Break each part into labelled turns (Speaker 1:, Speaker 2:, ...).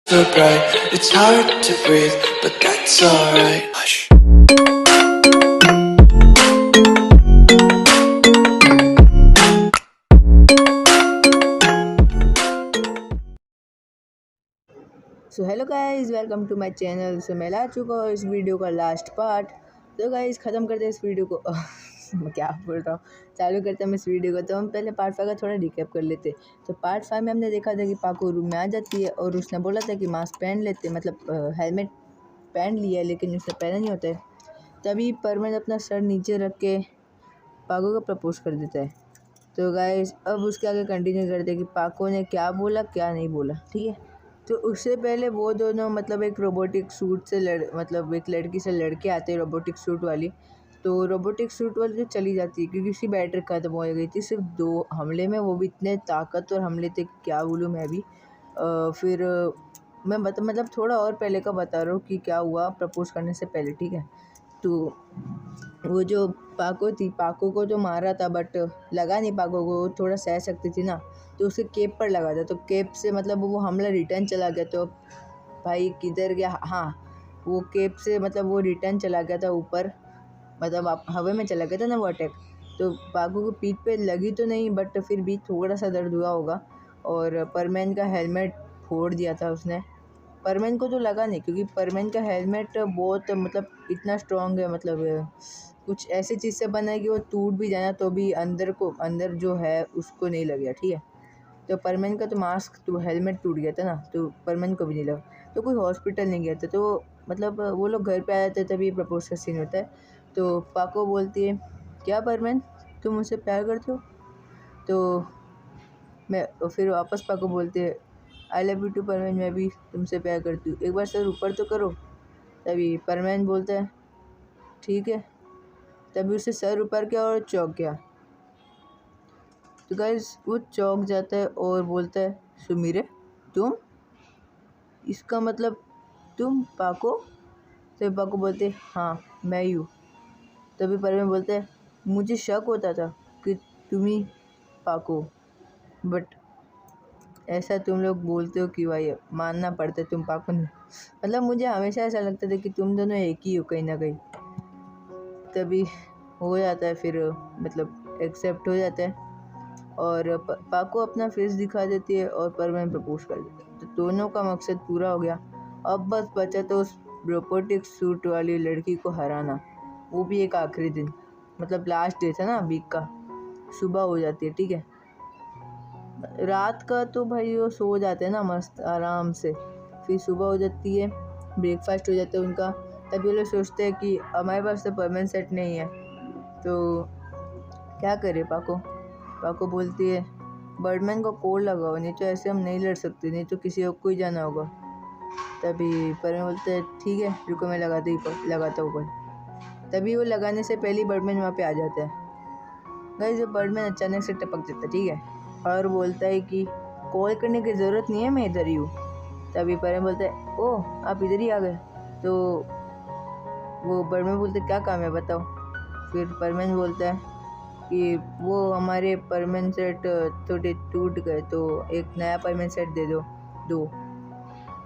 Speaker 1: so bright, it's hard to breathe, but that's alright. Hush.
Speaker 2: So hello guys, welcome to my channel. So मैं ला चुका हूँ इस video का last part. तो गाइस ख़त्म करते हैं इस वीडियो को मैं क्या बोल रहा हूँ, चालू करते हैं इस वीडियो को। तो हम पहले पार्ट 5 का थोड़ा रिकैप कर लेते। तो पार्ट 5 में हमने देखा था कि पाको रूम में आ जाती है और उसने बोला था कि मास्क पहन लेते, मतलब हेलमेट पहन लिया है लेकिन उसने पहना नहीं होता है। तभी परमेन अपना सर नीचे रख के पाको को प्रपोज कर देता है। तो गाइस अब उसके आगे कंटिन्यू करते हैं कि पाको ने क्या बोला क्या नहीं बोला, ठीक है। तो उससे पहले वो दोनों मतलब एक रोबोटिक सूट से मतलब एक लड़की से लड़के आते हैं रोबोटिक सूट वाली। तो रोबोटिक सूट वाली तो चली जाती है क्योंकि उसकी बैटरी ख़त्म हो गई थी सिर्फ 2 हमले में, वो भी इतने ताकतवर हमले थे कि क्या बोलूँ मैं भी। फिर मैं मतलब थोड़ा और पहले का बता रहा हूँ कि क्या हुआ प्रपोज़ करने से पहले, ठीक है। तो वो जो पाको थी, पाको को तो मारा था बट लगा नहीं पाको को, वो थोड़ा सह सकती थी ना। तो उसके केप पर लगा था, तो केप से मतलब वो हमला रिटर्न चला गया। तो भाई किधर गया, हाँ वो केप से मतलब वो रिटर्न चला गया था ऊपर, मतलब आप हवा में चला गया था ना वो अटैक। तो पाको को पीठ पे लगी तो नहीं बट फिर भी थोड़ा सा दर्द हुआ होगा। और परमैन का हेलमेट फोड़ दिया था उसने। परमैन को तो लगा नहीं क्योंकि परमैन का हेलमेट बहुत मतलब इतना स्ट्रॉन्ग है, मतलब कुछ ऐसी चीज़ से बना है कि वो टूट भी जाना तो भी अंदर जो है उसको नहीं लग गया, ठीक है। तो परमैन का तो मास्क तो हेलमेट टूट गया था ना, तो परमैन को भी नहीं लगा। तो कोई हॉस्पिटल नहीं गया था। तो मतलब वो लोग घर पे आ जाते तभी प्रपोज का सीन होता है। तो पाको बोलती है, क्या परमैन तुम मुझसे प्यार करते हो? तो मैं फिर वापस पाको बोलते हैं, आई लव यू टू परमैन, मैं भी तुमसे प्यार करती हूँ, एक बार सर ऊपर तो करो। तभी परमैन बोलता है ठीक है। तभी उसे सर ऊपर किया और चौंक गया। तो गाइस वो चौंक जाता है और बोलता है, सुमीरे तुम, इसका मतलब तुम पाको? तभी पाको बोलते हाँ मैं ही हूँ। तभी परवीन बोलते हैं, मुझे शक होता था कि तुम ही पाको, बट ऐसा तुम लोग बोलते हो कि भाई मानना पड़ता है तुम पाको नहीं। मतलब मुझे हमेशा ऐसा लगता था कि तुम दोनों एक ही हो कहीं ना कहीं। तभी हो जाता है फिर, मतलब एक्सेप्ट हो जाता है और पाको अपना फेस दिखा देती है और परवीन प्रपोज कर देता है। तो दोनों का मकसद पूरा हो गया। अब बस बचा तो उस रोबोटिक सूट वाली लड़की को हराना, वो भी एक आखिरी दिन, मतलब लास्ट डे था ना वीक का। सुबह हो जाती है, ठीक है। रात का तो भाई वो सो जाते हैं ना मस्त आराम से। फिर सुबह हो जाती है, ब्रेकफास्ट हो जाता है उनका। तभी वो लोग सोचते हैं कि हमारे पास तो परमानेंट सेट नहीं है, तो क्या करे पाको। पाको बोलती है, बर्डमैन को कॉल लगाओ, नहीं तो ऐसे हम नहीं लड़ सकते, नहीं तो किसी और को ही जाना होगा। तभी परवीन बोलते हैं ठीक है रुको मैं लगाता हूँ कॉल। तभी वो लगाने से पहले बर्डमैन वहाँ पे आ जाता है। गाइस वो बर्डमैन अचानक से टपक जाता है, ठीक है, और बोलता है कि कॉल करने की ज़रूरत नहीं है, मैं इधर ही हूँ। तभी परवीन बोलता है, ओह आप इधर ही आ गए। तो वो बर्डमैन बोलते क्या काम है बताओ। फिर परवीन बोलता है कि वो हमारे परमानेंट सेट थोड़े टूट गए तो एक नया परमानेंट सेट दे दो।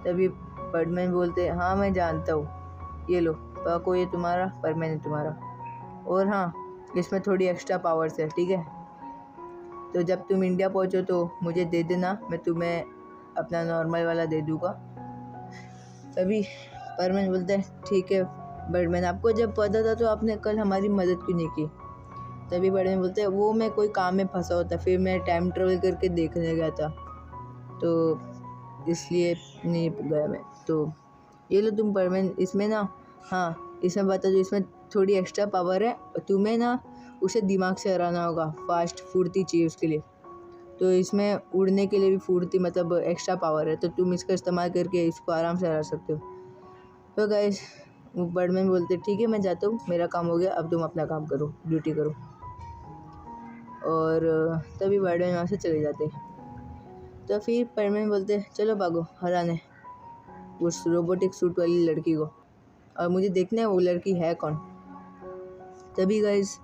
Speaker 2: तभी बर्डमैन बोलते हैं हाँ मैं जानता हूँ, ये लो पाको, ये तुम्हारा परमानेंट तुम्हारा, और हाँ इसमें थोड़ी एक्स्ट्रा पावर्स है, ठीक है। तो जब तुम इंडिया पहुँचो तो मुझे दे देना, मैं तुम्हें अपना नॉर्मल वाला दे दूँगा। तभी परमानेंट बोलते हैं ठीक है बर्डमैन, आपको जब पता था तो आपने कल हमारी मदद क्यों नहीं की? तभी बड़े बोलते हैं वो मैं कोई काम में फंसा होता, फिर मैं टाइम ट्रेवल करके देखने गया था तो इसलिए नहीं गया मैं। तो ये लो तुम परमानेंट, इसमें ना, हाँ इसमें बता दो, इसमें थोड़ी एक्स्ट्रा पावर है, तुम्हें ना उसे दिमाग से हराना होगा, फास्ट फुर्ती चाहिए उसके लिए। तो इसमें उड़ने के लिए भी फुर्ती मतलब एक्स्ट्रा पावर है, तो तुम इसका इस्तेमाल करके इसको आराम से हरा सकते हो। तो गाइस वो बर्डमैन बोलते ठीक है मैं जाता हूँ, मेरा काम हो गया, अब तुम अपना काम करो, ड्यूटी करो। और तभी बर्डमैन वहाँ से चले जाते। तो फिर परमैन बोलते चलो भागो हराने उस रोबोटिक सूट वाली लड़की को, और मुझे देखना है वो लड़की है कौन। तभी गाइस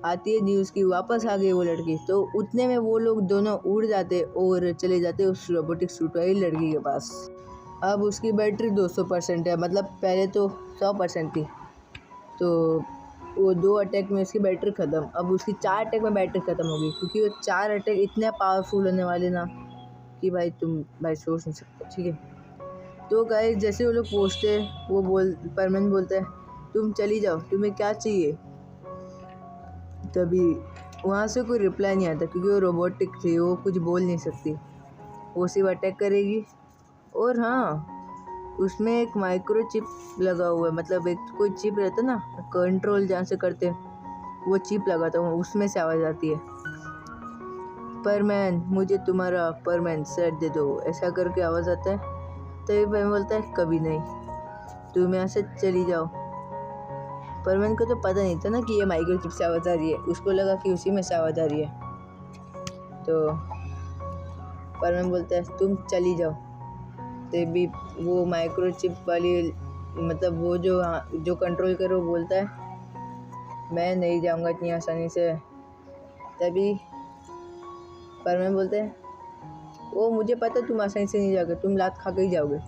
Speaker 2: आती है न्यूज़ की वापस आ गई वो लड़की। तो उतने में वो लोग दोनों उड़ जाते और चले जाते उस रोबोटिक सूट वाली लड़की के पास। अब उसकी बैटरी 200% है, मतलब पहले तो 100% थी। तो वो 2 अटैक में उसकी बैटरी ख़त्म। अब उसकी 4 अटैक में बैटरी ख़त्म हो गई, क्योंकि वो 4 अटैक इतने पावरफुल होने वाले ना कि भाई सोच नहीं सकते, ठीक है। तो गाइस जैसे वो लोग पहुँचते, परमन बोलता है तुम चली जाओ, तुम्हें क्या चाहिए। तभी वहाँ से कोई रिप्लाई नहीं आता, क्योंकि वो रोबोटिक थी, वो कुछ बोल नहीं सकती, वो सिर्फ अटैक करेगी। और हाँ, उसमें एक माइक्रो चिप लगा हुआ है, मतलब एक कोई चिप रहता ना कंट्रोल जहाँ से करते, वो चिप लगा था, उसमें से आवाज़ आती है, परमैन मुझे तुम्हारा परमैन सेट दे दो, ऐसा करके आवाज़ आता है। तभी परमैन बोलता है कभी नहीं, तुम यहाँ से चली जाओ। परमैन को तो पता नहीं था ना कि ये माइक्रो चिप से आवाज़ आ रही है, उसको लगा कि उसी में से आवाज़ आ रही है। तो परमैन बोलता है तुम चली जाओ। तभी वो माइक्रो चिप वाली, मतलब वो जो कंट्रोल करे, वो बोलता है मैं नहीं जाऊंगा इतनी आसानी से। तभी परमैन बोलते हैं वो मुझे पता तुम आसानी से नहीं जाओगे, तुम लात खा के ही जाओगे।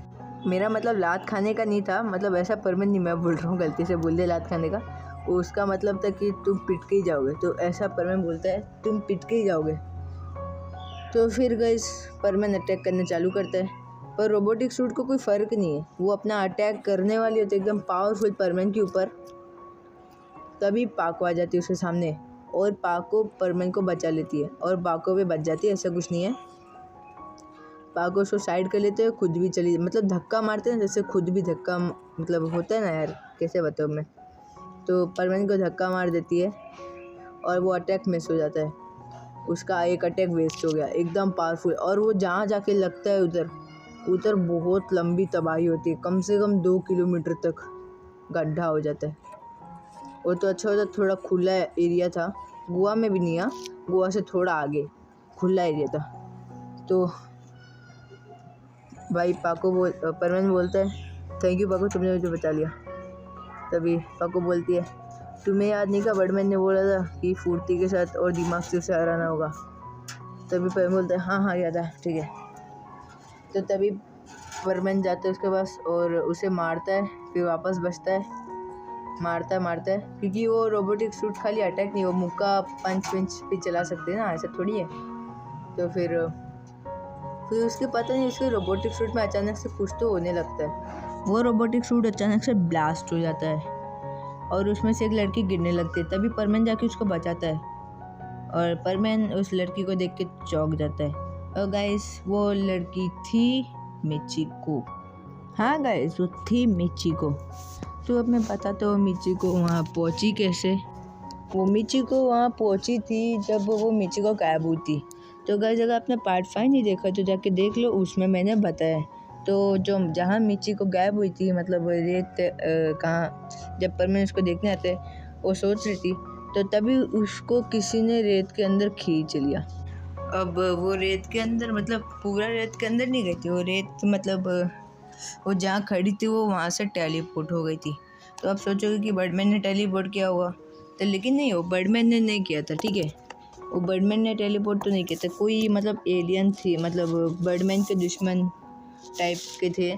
Speaker 2: मेरा मतलब लात खाने का नहीं था, मतलब ऐसा परमैन नहीं, मैं बोल रहा हूँ गलती से बोल दे लात खाने का, उसका मतलब था कि तुम पिट के ही जाओगे। तो ऐसा परमैन बोलता है तुम पिट के ही जाओगे। तो फिर गाइस परमैन अटैक करना चालू करता है, पर रोबोटिक सूट को कोई फ़र्क नहीं है, वो अपना अटैक करने वाली होती है एकदम पावरफुल परमैन के ऊपर। तभी पाको आ जाती है उसके सामने, और पाको परमैन को बचा लेती है, और पाको भी बच जाती है, ऐसा कुछ नहीं है। पाको उसको साइड कर लेते हैं, खुद भी चली, मतलब धक्का मारते हैं जैसे खुद भी धक्का, मतलब होता है ना यार, कैसे बताऊँ मैं। तो परमैन को धक्का मार देती है और वो अटैक मिस हो जाता है, उसका एक अटैक वेस्ट हो गया एकदम पावरफुल। और वो जहाँ जाके लगता है उधर बहुत लंबी तबाही होती है, कम से कम 2 किलोमीटर तक गड्ढा हो जाता है। वो तो अच्छा होता, थोड़ा खुला एरिया था, गोवा में भी नहीं, गोवा से थोड़ा आगे खुला एरिया था। तो भाई परमैन बोलता है थैंक यू पाको, तुमने मुझे बचा लिया। तभी पाको बोलती है तुम्हें याद नहीं का बर्डमैन ने बोला था कि फुर्ती के साथ और दिमाग से उसे हराना होगा। तभी परमैन बोलता है हाँ याद है, ठीक है। तो तभी परमैन जाता है उसके पास और उसे मारता है, फिर वापस बचता है, मारता है, क्योंकि वो रोबोटिक सूट खाली अटैक नहीं, वो मुक्का पंच भी चला सकते हैं ना, ऐसा थोड़ी है। तो फिर उसके पता नहीं, उसके रोबोटिक सूट में अचानक से कुछ तो होने लगता है, वो रोबोटिक सूट अचानक से ब्लास्ट हो जाता है और उसमें से एक लड़की गिरने लगती है। तभी परमैन जाके उसको बचाता है, और परमैन उस लड़की को देख के चौंक जाता है। और गाइस वो लड़की थी मिचिको। हाँ गाइस वो थी मिचिको। तो अब मैं बताता हूँ मिचिको वहाँ पहुँची कैसे। वो मिचिको वहाँ पहुँची थी जब वो मिचिको गायब हुई थी। तो गाइस अगर आपने पार्ट 5 नहीं देखा तो जाके देख लो, उसमें मैंने बताया। तो जो जहाँ मिचिको गायब हुई थी, मतलब रेत कहाँ, जब परमैन उसको देखने आते वो सोच रही थी, तो तभी उसको किसी ने रेत के अंदर खींच लिया। अब वो रेत के अंदर, मतलब पूरा रेत के अंदर नहीं गई थी वो रेत, मतलब वो जहाँ खड़ी थी वो वहाँ से टेलीपोर्ट हो गई थी। तो आप सोचोगे कि बर्डमैन ने टेलीपोर्ट किया होगा, तो लेकिन नहीं, वो बर्डमैन ने नहीं किया था, ठीक है। वो बर्डमैन ने टेलीपोर्ट तो नहीं किया था, कोई मतलब एलियन थी, मतलब बर्डमैन के दुश्मन टाइप के थे।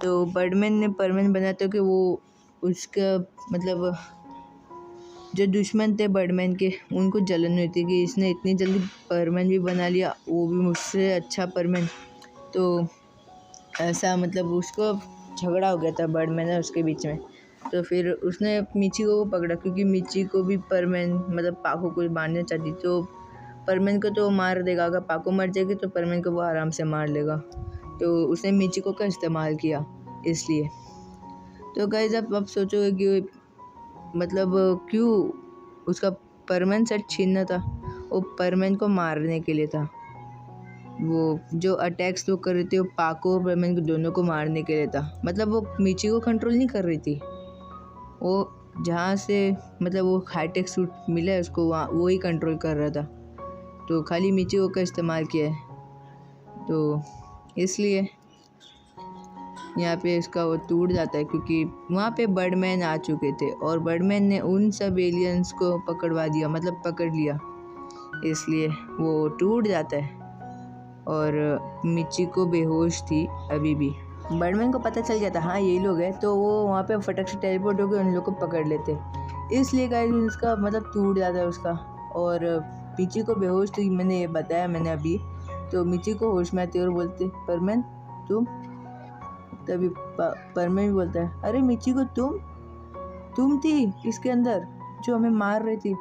Speaker 2: तो बर्डमैन ने परमैन बनाया था कि वो उसका मतलब जो दुश्मन थे बर्डमैन के, उनको जलन हुई थी कि इसने इतनी जल्दी परमैन भी बना लिया, वो भी मुझसे अच्छा परमैन। तो ऐसा मतलब उसको झगड़ा हो गया था बर्डमैन और उसके बीच में। तो फिर उसने मिचिको को पकड़ा, क्योंकि मिचिको भी परमैन मतलब पाको को मारना चाहती। तो परमैन को तो मार देगा, अगर पाको मर जाएगी तो परमैन को वो आराम से मार लेगा। तो उसने मिचिको का इस्तेमाल किया इसलिए। तो गाइस आप सोचोगे कि मतलब क्यों उसका परमैन सेट छीनना था, वो परमैन को मारने के लिए था। वो जो अटैक्स वो कर रहे थे वो पाको और परमैन को दोनों को मारने के लिए था। मतलब वो मिचिको को कंट्रोल नहीं कर रही थी, वो जहाँ से मतलब वो हाईटेक सूट मिला है उसको, वहाँ वो ही कंट्रोल कर रहा था। तो खाली मिचिको का इस्तेमाल किया है, तो इसलिए यहाँ पे इसका वो टूट जाता है, क्योंकि वहाँ पे बर्डमैन आ चुके थे और बर्डमैन ने उन सब एलियंस को पकड़वा दिया, मतलब पकड़ लिया, इसलिए वो टूट जाता है। और मिचिको बेहोश थी अभी भी। बर्डमैन को पता चल जाता हाँ यही लोग हैं, तो वो वहाँ पे फटक से टेलीपोर्ट होकर उन लोग को पकड़ लेते। इसलिए गाइस उसका मतलब टूट जाता है उसका। और मिची को बेहोश तो मैंने बताया मैंने अभी, तो मिची को होश में आती है और बोलते परमैन तुम। तभी परमैन भी बोलता है अरे मिची को तुम थी इसके अंदर जो हमें मार रही थी।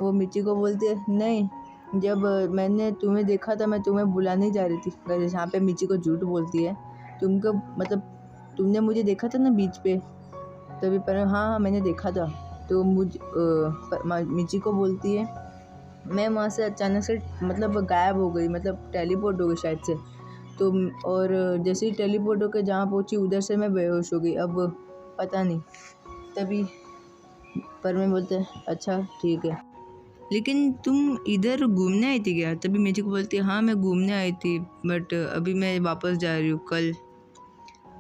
Speaker 2: वो मिची को बोलती है नहीं, जब मैंने तुम्हें देखा था मैं तुम्हें बुलाने जा रही थी। गाइस यहाँ पे मिची को झूठ बोलती है, तुमको मतलब तुमने मुझे देखा था ना बीच पे। तभी पर हाँ मैंने देखा था। तो मिची को बोलती है मैं वहाँ से अचानक से मतलब गायब हो गई, मतलब टेलीपोर्ट हो गई शायद से। तो और जैसे ही टेलीपोर्ट होकर जहाँ पहुँची उधर से मैं बेहोश हो गई, अब पता नहीं। तभी पर मैं बोलते अच्छा ठीक है, लेकिन तुम इधर घूमने आई थी क्या? तभी मिची को बोलती है हाँ मैं घूमने आई थी, बट अभी मैं वापस जा रही हूँ कल।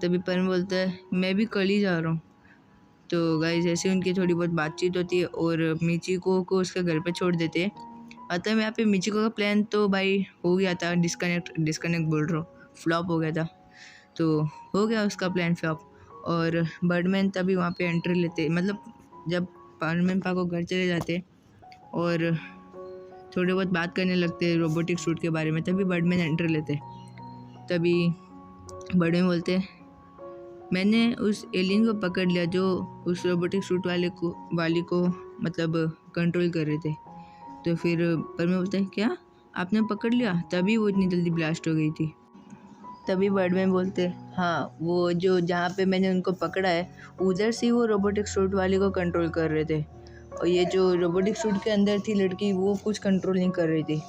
Speaker 2: तभी परम बोलता है मैं भी कल ही जा रहा हूँ। तो गाइस ऐसे उनकी थोड़ी बहुत बातचीत होती है और मिचिको को उसके घर पे छोड़ देते हैं। मतलब यहाँ पे मिचिको का प्लान तो भाई हो गया था, डिस्कनेक्ट बोल रहा हूँ, फ्लॉप हो गया था। तो हो गया उसका प्लान फ्लॉप। और बर्डमैन तभी वहाँ पे एंट्री लेते, मतलब जब बर्डमैन पाको घर चले जाते और थोड़े बहुत बात करने लगते रोबोटिक सूट के बारे में, तभी बर्डमैन एंट्री लेते। तभी बर्डमैन बोलते मैंने उस एलियन को पकड़ लिया जो उस रोबोटिक सूट वाली को मतलब कंट्रोल कर रहे थे। तो फिर बर्डमैन बोलते हैं क्या आपने पकड़ लिया, तभी वो इतनी जल्दी ब्लास्ट हो गई थी। तभी बर्डमैन बोलते हाँ वो जो जहाँ पे मैंने उनको पकड़ा है उधर से वो रोबोटिक सूट वाले को कंट्रोल कर रहे थे, और ये जो रोबोटिक सूट के अंदर थी लड़की वो कुछ कंट्रोल नहीं कर रही थी।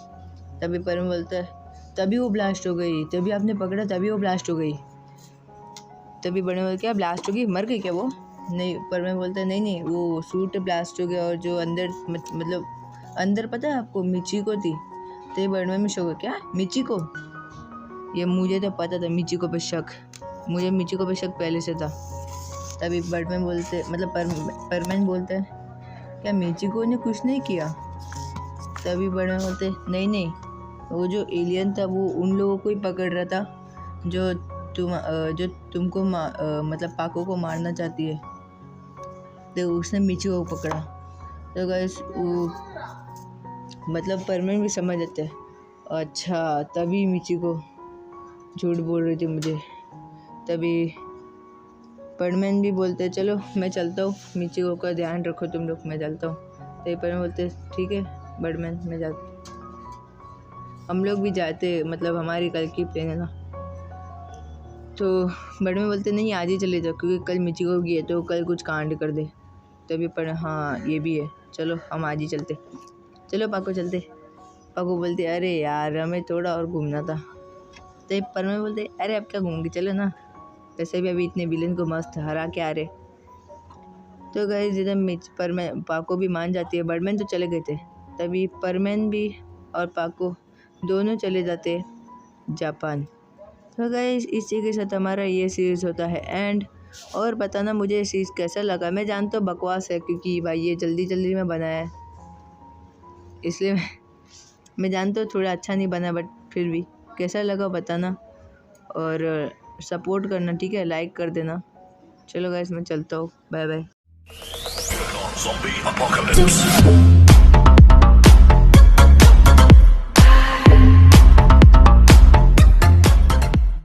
Speaker 2: तभी बर्डमैन बोलता है तभी वो ब्लास्ट हो गई, तभी आपने पकड़ा तभी वो ब्लास्ट हो गई। तभी बर्डमैन बोलता क्या ब्लास्ट हो गई, मर गई क्या वो? नहीं, बर्डमैन बोलता है नहीं वो सूट ब्लास्ट हो गया, और जो अंदर मतलब अंदर पता है आपको मिची को थी। तो ये बर्डमैन में शक हो क्या मिची को? ये मुझे तो पता था मिची को पे शक, मुझे मिची को पे शक पहले से था। तभी बर्डमैन बोलते मतलब परमैन बोलते हैं क्या मिची को ने कुछ नहीं किया? तभी बर्डमैन बोलते नहीं वो जो एलियन था वो उन लोगों को ही पकड़ रहा था जो तुमको मतलब पाको को मारना चाहती है, तो उसने मिची को पकड़ा। तो गाइस वो मतलब परमैन भी समझ जाते हैं अच्छा तभी मिची को झूठ बोल रही थी मुझे। तभी बर्डमैन भी बोलते चलो मैं चलता हूँ, मिचिको का ध्यान रखो तुम लोग, मैं चलता हूँ। तो बर्डमैन बोलते ठीक है बर्डमैन मैं जाता, हम लोग भी जाते, मतलब हमारी कल की प्लान है ना। तो बर्डमैन बोलते नहीं आज ही चले जाओ क्योंकि कल मिचिको की है तो कल कुछ कांड कर दे। तभी पर हाँ ये भी है, चलो हम आज ही चलते, चलो पाको चलते। पाको बोलते अरे यार हमें थोड़ा और घूमना था। तो परमैन बोलते अरे अब क्या घूमोगे चलो ना, वैसे भी अभी इतने विलेन को मस्त हरा के आ रहे। तो गाइस जब परमैन पाको भी मान जाती है, बर्डमैन तो चले गए थे। तभी परमैन भी और पाको दोनों चले जाते जापान। तो गाइस इसी के साथ हमारा ये सीरीज़ होता है एंड। और बताना मुझे ये सीरीज़ कैसा लगा। मैं जानता हूँ बकवास है क्योंकि भाई ये जल्दी में बनाया है, इसलिए मैं जानता हूँ थोड़ा अच्छा नहीं बना, बट फिर भी कैसा लगा बताना और सपोर्ट करना, ठीक है, लाइक कर देना। चलो गाइस मैं चलता हूँ, बाय बाय।
Speaker 1: Zombie apocalypse.